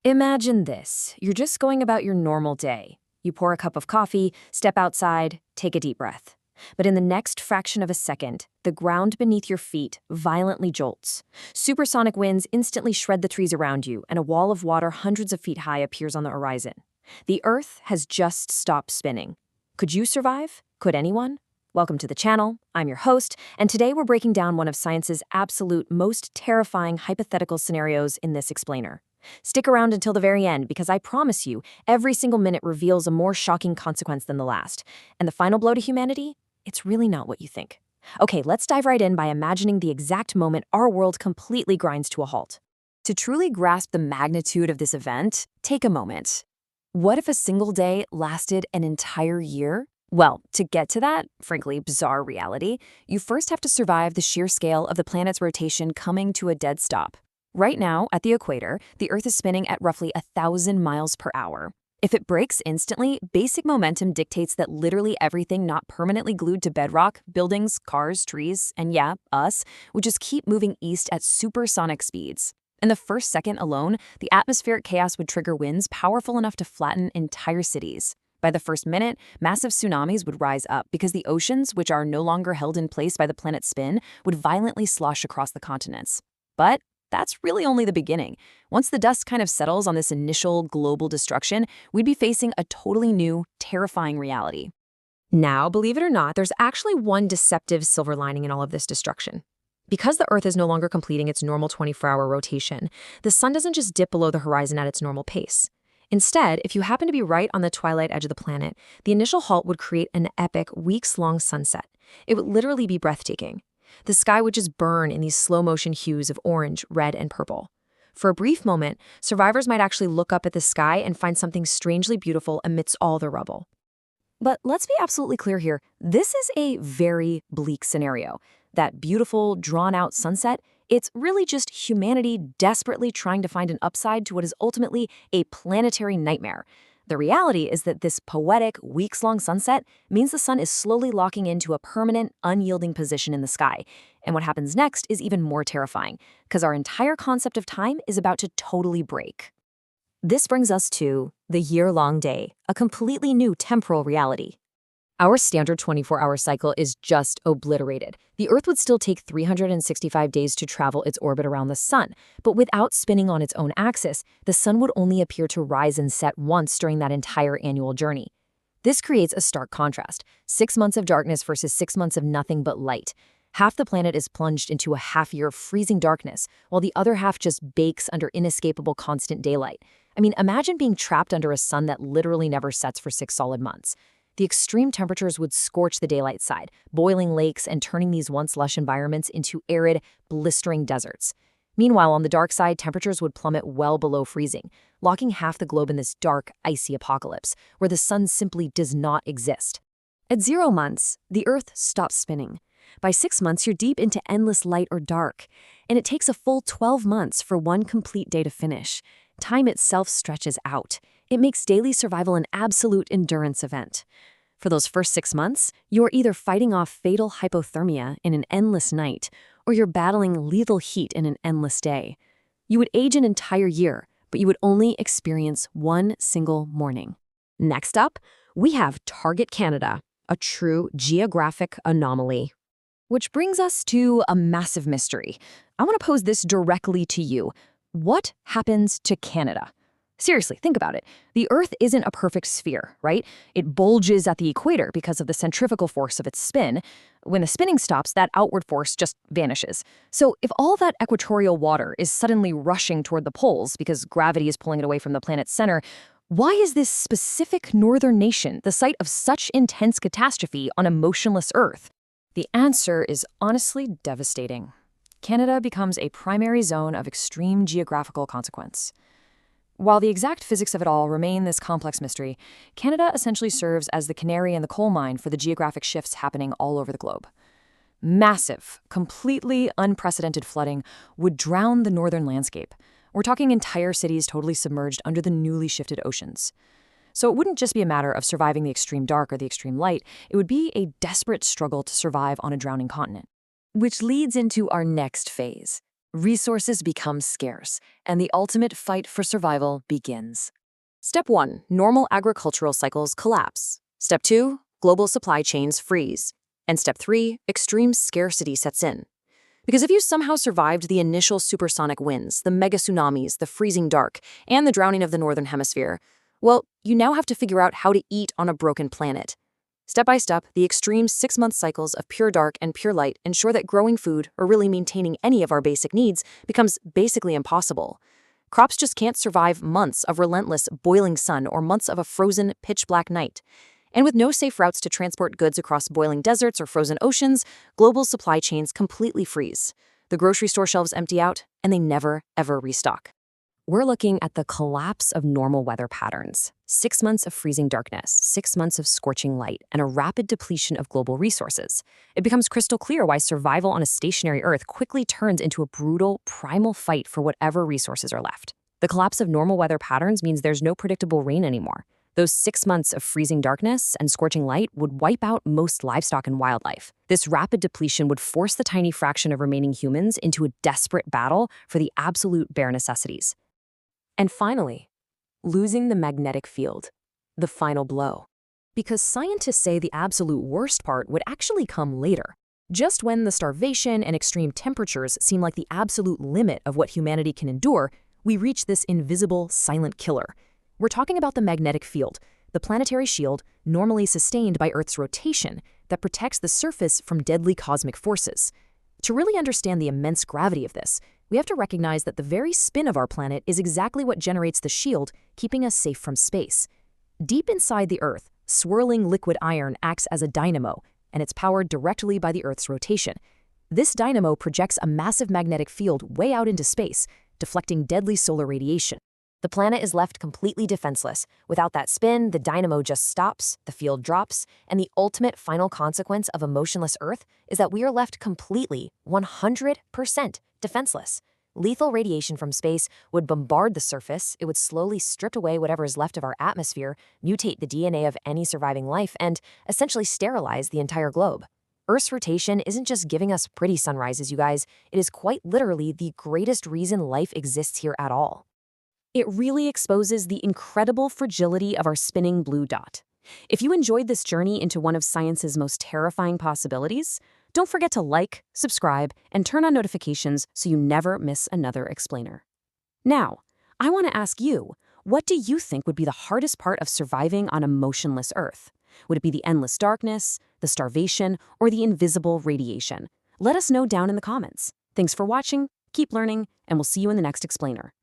Imagine this. You're just going about your normal day. You pour a cup of coffee, step outside, take a deep breath. But in the next fraction of a second, the ground beneath your feet violently jolts. Supersonic winds instantly shred the trees around you, and a wall of water hundreds of feet high appears on the horizon. The Earth has just stopped spinning. Could you survive? Could anyone? Welcome to the channel. I'm your host, and today we're breaking down one of science's absolute most terrifying hypothetical scenarios in this explainer. Stick around until the very end because I promise you, every single minute reveals a more shocking consequence than the last. And the final blow to humanity? It's really not what you think. Okay, let's dive right in by imagining the exact moment our world completely grinds to a halt. To truly grasp the magnitude of this event, take a moment. What if a single day lasted an entire year? Well, to get to that, frankly, bizarre reality, you first have to survive the sheer scale of the planet's rotation coming to a dead stop. Right now, at the equator, the Earth is spinning at roughly 1,000 miles per hour. If it breaks instantly, basic momentum dictates that literally everything not permanently glued to bedrock, buildings, cars, trees, and yeah, us, would just keep moving east at supersonic speeds. In the first second alone, the atmospheric chaos would trigger winds powerful enough to flatten entire cities. By the first minute, massive tsunamis would rise up because the oceans, which are no longer held in place by the planet's spin, would violently slosh across the continents. But that's really only the beginning. Once the dust kind of settles on this initial global destruction, we'd be facing a totally new, terrifying reality. Now, believe it or not, there's actually one deceptive silver lining in all of this destruction. Because the Earth is no longer completing its normal 24-hour rotation, the sun doesn't just dip below the horizon at its normal pace. Instead, if you happen to be right on the twilight edge of the planet, the initial halt would create an epic, weeks-long sunset. It would literally be breathtaking. The sky would just burn in these slow-motion hues of orange, red, and purple. For a brief moment, survivors might actually look up at the sky and find something strangely beautiful amidst all the rubble. But let's be absolutely clear here. This is a very bleak scenario. That beautiful, drawn-out sunset, it's really just humanity desperately trying to find an upside to what is ultimately a planetary nightmare. The reality is that this poetic, weeks-long sunset means the sun is slowly locking into a permanent, unyielding position in the sky. And what happens next is even more terrifying, because our entire concept of time is about to totally break. This brings us to the year-long day, a completely new temporal reality. Our standard 24-hour cycle is just obliterated. The Earth would still take 365 days to travel its orbit around the sun, but without spinning on its own axis, the sun would only appear to rise and set once during that entire annual journey. This creates a stark contrast: 6 months of darkness versus 6 months of nothing but light. Half the planet is plunged into a half-year of freezing darkness, while the other half just bakes under inescapable constant daylight. I mean, imagine being trapped under a sun that literally never sets for 6 solid months. The extreme temperatures would scorch the daylight side, boiling lakes and turning these once lush environments into arid, blistering deserts. Meanwhile, on the dark side, temperatures would plummet well below freezing, locking half the globe in this dark, icy apocalypse, where the sun simply does not exist. At 0 months, the Earth stops spinning. By 6 months, you're deep into endless light or dark, and it takes a full 12 months for one complete day to finish. Time itself stretches out. It makes daily survival an absolute endurance event. For those first 6 months, you're either fighting off fatal hypothermia in an endless night, or you're battling lethal heat in an endless day. You would age an entire year, but you would only experience one single morning. Next up, we have Target Canada, a true geographic anomaly. Which brings us to a massive mystery. I want to pose this directly to you. What happens to Canada? Seriously, think about it. The Earth isn't a perfect sphere, right? It bulges at the equator because of the centrifugal force of its spin. When the spinning stops, that outward force just vanishes. So if all that equatorial water is suddenly rushing toward the poles because gravity is pulling it away from the planet's center, why is this specific northern nation the site of such intense catastrophe on a motionless Earth? The answer is honestly devastating. Canada becomes a primary zone of extreme geographical consequence. While the exact physics of it all remain this complex mystery, Canada essentially serves as the canary in the coal mine for the geographic shifts happening all over the globe. Massive, completely unprecedented flooding would drown the northern landscape. We're talking entire cities totally submerged under the newly shifted oceans. So it wouldn't just be a matter of surviving the extreme dark or the extreme light, it would be a desperate struggle to survive on a drowning continent. Which leads into our next phase, Resources become scarce, and the ultimate fight for survival begins. Step 1. Normal agricultural cycles collapse. Step 2. Global supply chains freeze. And Step 3. Extreme scarcity sets in. Because if you somehow survived the initial supersonic winds, the mega tsunamis, the freezing dark, and the drowning of the Northern Hemisphere, well, you now have to figure out how to eat on a broken planet. Step by step, the extreme 6-month cycles of pure dark and pure light ensure that growing food, or really maintaining any of our basic needs, becomes basically impossible. Crops just can't survive months of relentless, boiling sun or months of a frozen, pitch-black night. And with no safe routes to transport goods across boiling deserts or frozen oceans, global supply chains completely freeze. The grocery store shelves empty out, and they never, ever restock. We're looking at the collapse of normal weather patterns. 6 months of freezing darkness, 6 months of scorching light, and a rapid depletion of global resources. It becomes crystal clear why survival on a stationary Earth quickly turns into a brutal, primal fight for whatever resources are left. The collapse of normal weather patterns means there's no predictable rain anymore. Those 6 months of freezing darkness and scorching light would wipe out most livestock and wildlife. This rapid depletion would force the tiny fraction of remaining humans into a desperate battle for the absolute bare necessities. And finally, losing the magnetic field, the final blow. Because scientists say the absolute worst part would actually come later, just when the starvation and extreme temperatures seem like the absolute limit of what humanity can endure, we reach this invisible, silent killer. We're talking about the magnetic field, the planetary shield normally sustained by Earth's rotation that protects the surface from deadly cosmic forces. To really understand the immense gravity of this, we have to recognize that the very spin of our planet is exactly what generates the shield, keeping us safe from space. Deep inside the Earth, swirling liquid iron acts as a dynamo, and it's powered directly by the Earth's rotation. This dynamo projects a massive magnetic field way out into space, deflecting deadly solar radiation. The planet is left completely defenseless. Without that spin, the dynamo just stops, the field drops, and the ultimate final consequence of a motionless Earth is that we are left completely, 100% defenseless. Lethal radiation from space would bombard the surface, it would slowly strip away whatever is left of our atmosphere, mutate the DNA of any surviving life, and essentially sterilize the entire globe. Earth's rotation isn't just giving us pretty sunrises, you guys. It is quite literally the greatest reason life exists here at all. It really exposes the incredible fragility of our spinning blue dot. If you enjoyed this journey into one of science's most terrifying possibilities, don't forget to like, subscribe, and turn on notifications so you never miss another explainer. Now, I want to ask you, what do you think would be the hardest part of surviving on a motionless Earth? Would it be the endless darkness, the starvation, or the invisible radiation? Let us know down in the comments. Thanks for watching, keep learning, and we'll see you in the next explainer.